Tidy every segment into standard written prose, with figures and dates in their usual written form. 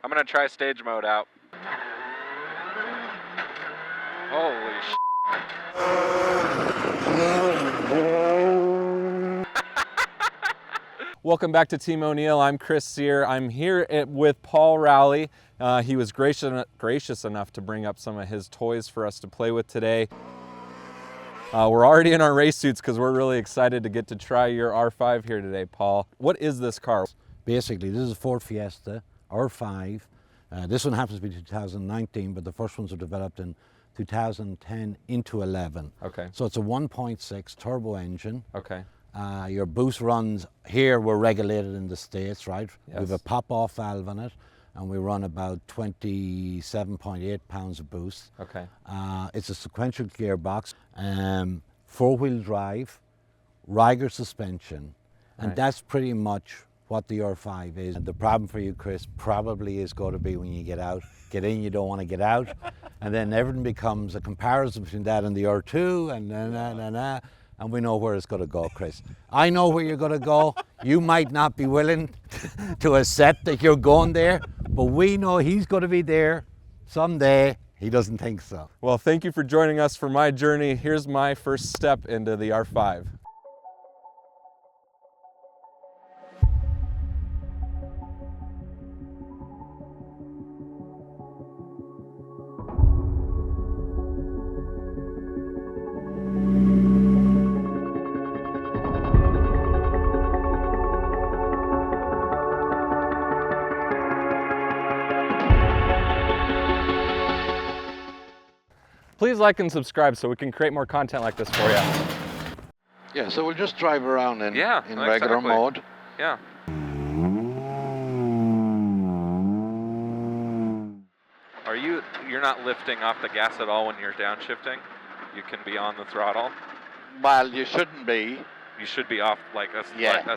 I'm gonna try stage mode out. Holy sh**. Welcome back to Team O'Neill. I'm Chris Sear. I'm here with Paul Rowley. He was gracious enough to bring up some of his toys for us to play with today. We're already in our race suits because we're really excited to get to try your R5 here today, Paul. What is this car? Basically, this is a Ford Fiesta R5. This one happens to be 2019, but the first ones were developed in 2010 into 11. Okay. So it's a 1.6 turbo engine. Okay. Your boost runs here were regulated in the States, right? Yes. We have a pop-off valve in it, and we run about 27.8 pounds of boost. Okay. It's a sequential gearbox, four-wheel drive, Riger suspension, and Right. that's pretty much what the R5 is. And the problem for you, Chris, probably is going to be when you get out. Get in, you don't want to get out, and then everything becomes a comparison between that and the R2, and we know where it's going to go, Chris. I know where you're going to go. You might not be willing to accept that you're going there, but we know he's going to be there someday. He doesn't think so. Well, thank you for joining us for my journey. Here's my first step into the R5. Please like and subscribe so we can create more content like this for you. Yeah, so we'll just drive around in regular exactly. mode. Yeah. You're not lifting off the gas at all when you're downshifting? You can be on the throttle? Well, you shouldn't be. You should be off like a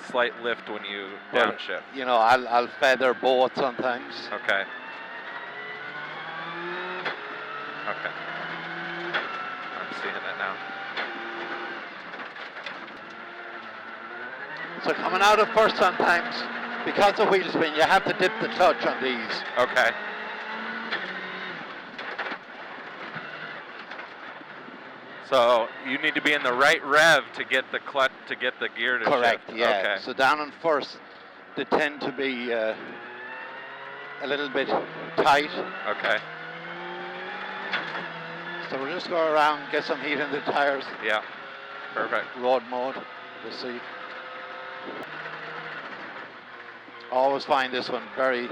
slight lift when you downshift. You know, I'll feather both sometimes. Okay. Okay. I'm seeing it now. So coming out of first sometimes, because of wheel spin, you have to dip the clutch on these. Okay. So you need to be in the right rev to get the clutch, to get the gear to Correct, shift. yeah. Okay. So down on first, they tend to be a little bit tight. Okay. So we'll just go around, get some heat in the tires. Yeah. Perfect. Road mode, we'll see. Always find this one very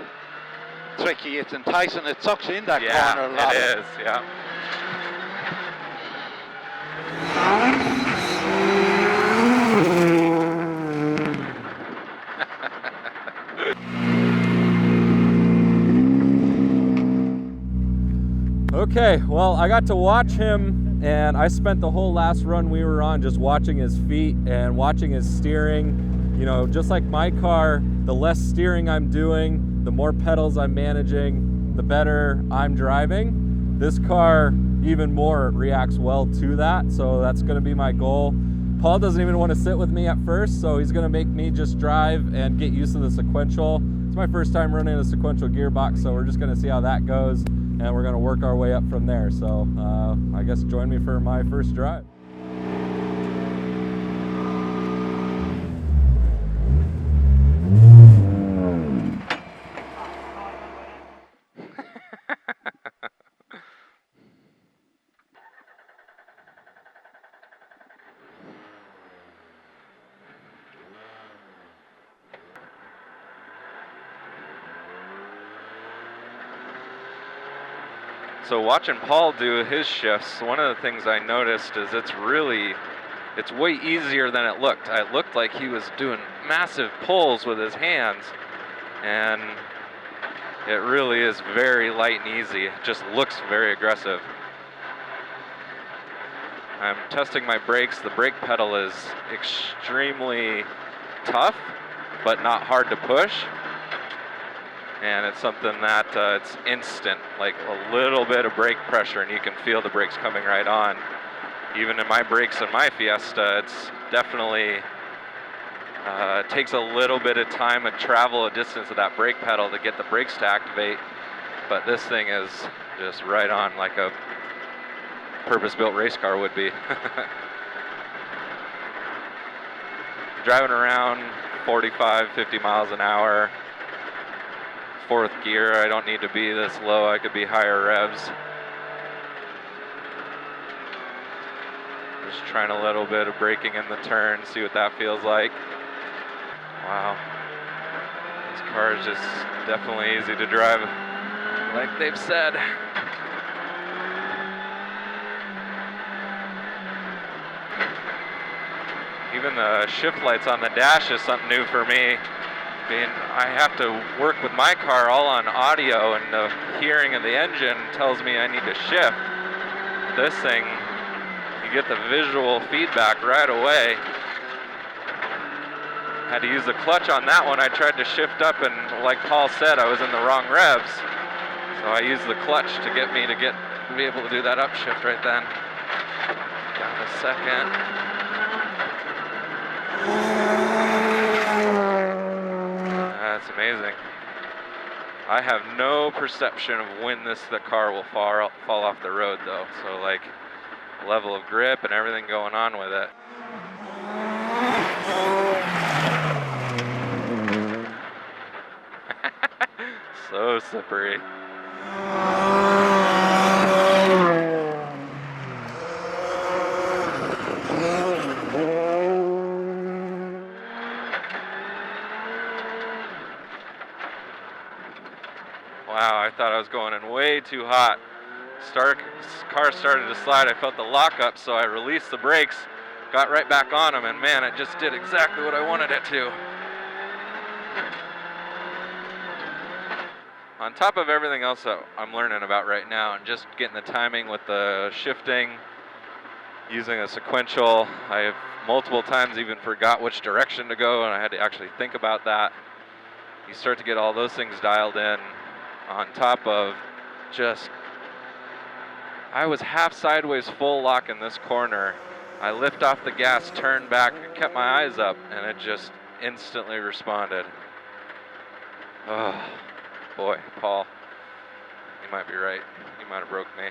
tricky. It's enticing. It sucks you in that corner a lot. Yeah, it is. Yeah. Okay, well, I got to watch him, and I spent the whole last run we were on just watching his feet and watching his steering. You know, just like my car, the less steering I'm doing, the more pedals I'm managing, the better I'm driving. This car even more reacts well to that, so that's gonna be my goal. Paul doesn't even want to sit with me at first, so he's gonna make me just drive and get used to the sequential. It's my first time running a sequential gearbox, so we're just gonna see how that goes, and we're gonna work our way up from there. So I guess join me for my first drive. So watching Paul do his shifts, one of the things I noticed is it's way easier than it looked. It looked like he was doing massive pulls with his hands, and it really is very light and easy. It just looks very aggressive. I'm testing my brakes. The brake pedal is extremely tough, but not hard to push. And it's something that it's instant, like a little bit of brake pressure and you can feel the brakes coming right on. Even in my brakes in my Fiesta, it's definitely It takes a little bit of time and travel a distance of that brake pedal to get the brakes to activate, but this thing is just right on like a purpose-built race car would be. Driving around 45, 50 miles an hour, fourth gear. I don't need to be this low. I could be higher revs. Just trying a little bit of braking in the turn, see what that feels like. Wow. This car is just definitely easy to drive, like they've said. Even the shift lights on the dash is something new for me. I have to work with my car all on audio, and the hearing of the engine tells me I need to shift. This thing, you get the visual feedback right away. Had to use the clutch on that one. I tried to shift up, and like Paul said, I was in the wrong revs. So I used the clutch to get me to be able to do that upshift right then. Down a second. That's amazing. I have no perception of when the car will fall off the road though. So like level of grip and everything going on with it. So slippery. Wow, I thought I was going in way too hot. Car started to slide. I felt the lockup, so I released the brakes, got right back on them, and man, it just did exactly what I wanted it to. On top of everything else that I'm learning about right now, and just getting the timing with the shifting, using a sequential, I have multiple times even forgot which direction to go, and I had to actually think about that. You start to get all those things dialed in, on top of just, I was half sideways full lock in this corner. I lift off the gas, turn back, and kept my eyes up, and it just instantly responded. Oh, boy, Paul, you might be right. You might have broke me.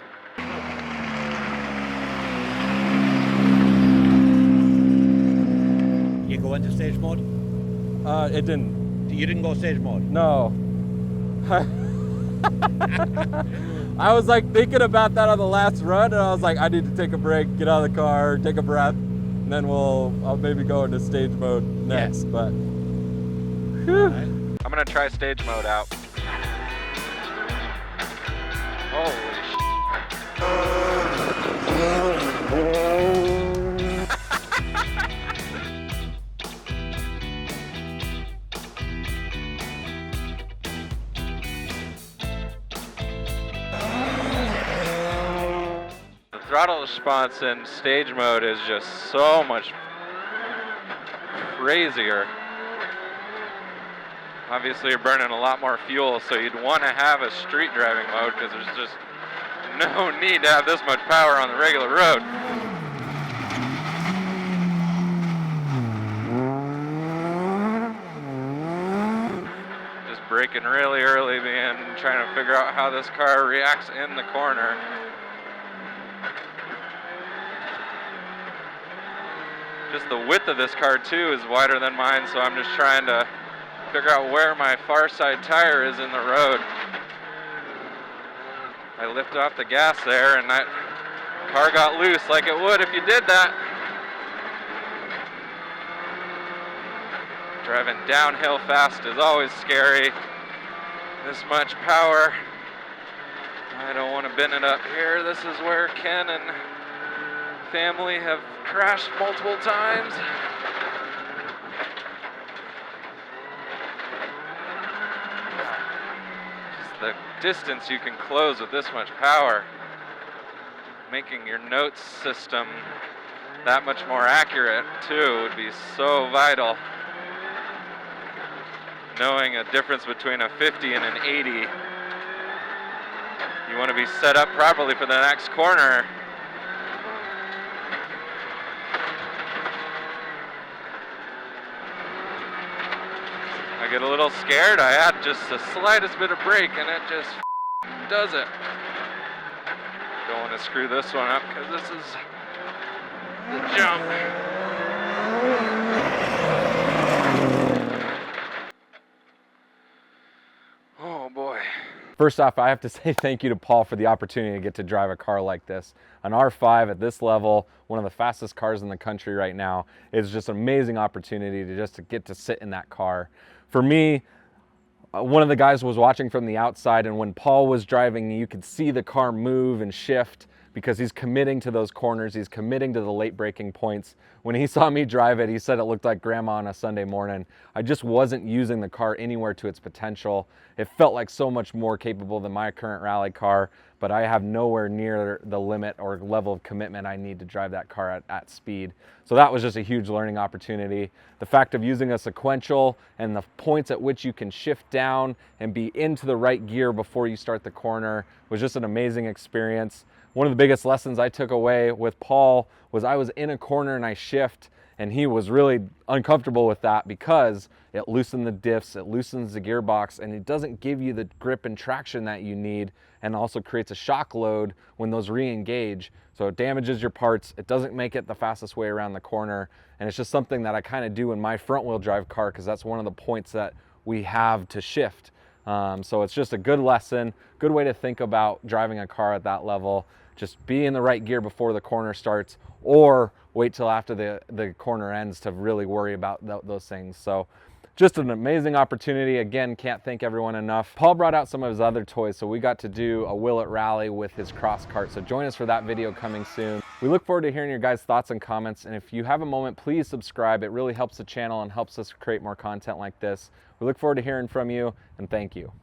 You go into stage mode? It didn't. You didn't go stage mode? No. I was like thinking about that on the last run, and I was like, I need to take a break, get out of the car, take a breath, and then I'll maybe go into stage mode next. Yeah. But right. I'm gonna try stage mode out. Holy throttle response in stage mode is just so much crazier. Obviously you're burning a lot more fuel, so you'd want to have a street driving mode because there's just no need to have this much power on the regular road. Just braking really early, trying to figure out how this car reacts in the corner. Just the width of this car too is wider than mine, so I'm just trying to figure out where my far side tire is in the road. I lifted off the gas there, and that car got loose like it would if you did that. Driving downhill fast is always scary. This much power. I don't want to bend it up here. This is where Ken and family have crashed multiple times. Just the distance you can close with this much power. Making your notes system that much more accurate too would be so vital. Knowing a difference between a 50 and an 80. You want to be set up properly for the next corner. I get a little scared. I add just the slightest bit of brake and it just does it. Don't want to screw this one up because this is the jump. Oh boy. First off, I have to say thank you to Paul for the opportunity to get to drive a car like this. An R5 at this level, one of the fastest cars in the country right now. It's just an amazing opportunity to get to sit in that car. For me, one of the guys was watching from the outside, and when Paul was driving, you could see the car move and shift because he's committing to those corners, he's committing to the late braking points. When he saw me drive it, he said it looked like grandma on a Sunday morning. I just wasn't using the car anywhere to its potential. It felt like so much more capable than my current rally car, but I have nowhere near the limit or level of commitment I need to drive that car at speed. So that was just a huge learning opportunity. The fact of using a sequential and the points at which you can shift down and be into the right gear before you start the corner was just an amazing experience. One of the biggest lessons I took away with Paul was I was in a corner and I shift, and he was really uncomfortable with that because it loosened the diffs, it loosens the gearbox, and it doesn't give you the grip and traction that you need, and also creates a shock load when those re-engage. So it damages your parts, it doesn't make it the fastest way around the corner, and it's just something that I kind of do in my front wheel drive car because that's one of the points that we have to shift. So it's just a good lesson, good way to think about driving a car at that level. Just be in the right gear before the corner starts, or wait till after the corner ends to really worry about those things. So just an amazing opportunity. Again, can't thank everyone enough. Paul brought out some of his other toys, so we got to do a Willet rally with his cross cart. So join us for that video coming soon. We look forward to hearing your guys' thoughts and comments, and if you have a moment, please subscribe. It really helps the channel and helps us create more content like this. We look forward to hearing from you, and thank you.